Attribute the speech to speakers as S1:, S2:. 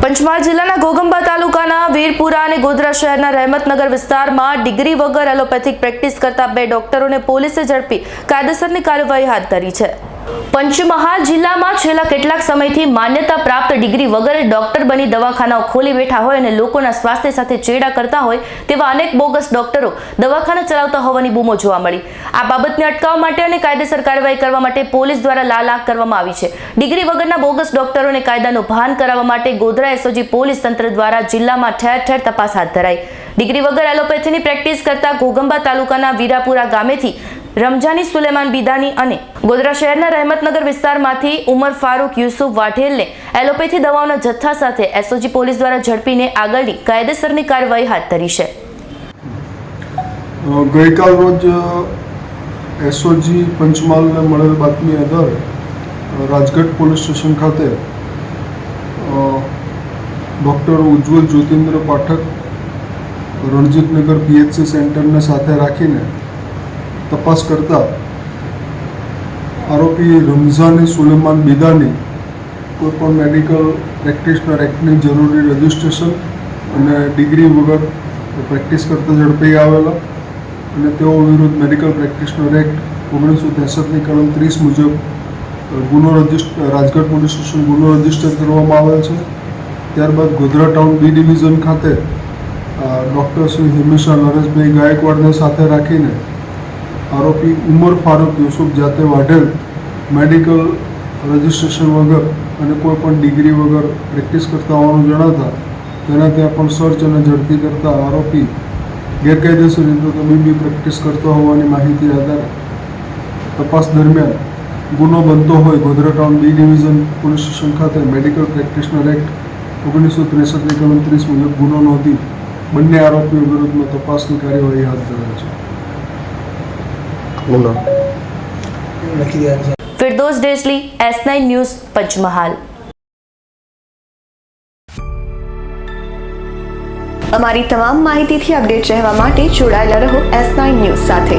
S1: પંચમહાલ જિલ્લાના ઘોઘંબા તાલુકાના વીરપુરા અને ગોધરા શહેરના રહેમતનગર વિસ્તારમાં ડિગ્રી વગર એલોપેથિક પ્રેક્ટિસ કરતા 2 ડોક્ટરોને પોલીસે ઝડપી કાયદેસરની કાર્યવાહી હાથ ધરી છે। પંચમહાલ જિલ્લામાં છેલ્લા કેટલાક સમયથી માન્યતા પ્રાપ્ત ડિગ્રી વગર ડોક્ટર બની દવાખાનાઓ ખોલી બેઠા હોય અને લોકોના સ્વાસ્થ્ય સાથે ચેડા કરતા હોય તેવા અનેક બોગસ ડોક્ટરો દવાખાના ચલાવતા હોવાની બૂમો જોવા મળી। આ બાબતને અટકાવવા માટે અને કાયદેસર કાર્યવાહી કરવા માટે પોલીસ દ્વારા લાલ આંખ કરવામાં આવી છે। ડિગ્રી વગરના બોગસ ડોક્ટરોને કાયદાનું ભાન કરાવવા માટે ગોધરા એસઓજી પોલીસ તંત્ર દ્વારા જિલ્લામાં ઠેર ઠેર તપાસ હાથ ધરાઈ। ડિગ્રી વગર એલોપેથીની પ્રેક્ટિસ કરતા ઘોઘંબા તાલુકાના વીરાપુરા ગામેથી રમજાની સુલેમાન બિદાની અને ગોધરા શહેરના રહેમતનગર વિસ્તારમાંથી ઉમર ફારૂક યુસુફ વાઢેલને એલોપેથી દવાઓના જથ્થા સાથે એસઓજી પોલીસ દ્વારા ઝડપીને આગળની કાયદેસરની કાર્યવાહી હાથ ધરી છે।
S2: ગઈકાલ રોજ એસઓજી પંચમહાલને મળેલ બાતમી આધારે રાજગઢ પોલીસ સ્ટેશન ખાતે ડૉક્ટર ઉજ્જવલ જ્યોતિન્દ્ર પાઠક રણજીતનગર પીએચસી સેન્ટરને સાથે રાખીને તપાસ કરતા આરોપી રમઝાની સુલેમાન બિદાની કોઈપણ મેડિકલ પ્રેક્ટિશનર એક્ટની જરૂરી રજિસ્ટ્રેશન અને ડિગ્રી વગર પ્રેક્ટિસ કરતા ઝડપાઈ આવેલા અને તેઓ વિરુદ્ધ મેડિકલ પ્રેક્ટિશનર એક્ટ 1963ની કલમ 30 મુજબ રાજગઢ પોલીસ સ્ટેશન ગુનો રજીસ્ટર કરવામાં આવેલ છે। ત્યારબાદ ગોધરા ટાઉન બી ડિવિઝન ખાતે ડૉક્ટર શ્રી હિમેશા નરેશભાઈ ગાયકવાડને સાથે રાખીને આરોપી ઉમર ફારૂક યુસુફ જાતે વાઢેલ મેડિકલ રજિસ્ટ્રેશન વગર અને કોઈપણ ડિગ્રી વગર પ્રેક્ટિસ કરતા હોવાનું જણાતા તેના ત્યાં પણ સર્ચ અને ઝડપી કરતા આરોપી ગેરકાયદેસર રીતે તબીબી પ્રેક્ટિસ કરતો હોવાની માહિતી આધારે તપાસ દરમિયાન ગુનો બનતો હોય Godhra town B division police station ખાતે મેડિકલ પ્રેક્ટિશનર એક્ટ 1963ની કલમ 30 મુજબ ગુનો નોંધી બંને આરોપીઓ વિરુદ્ધમાં તપાસની કાર્યવાહી હાથ ધરેલ છે।
S1: फिरदौस डेसली S9 न्यूज़ पंचमहाल।
S3: અમારી તમામ માહિતીથી અપડેટ રહેવા માટે જોડાયેલા રહો S9 ન્યૂઝ સાથે।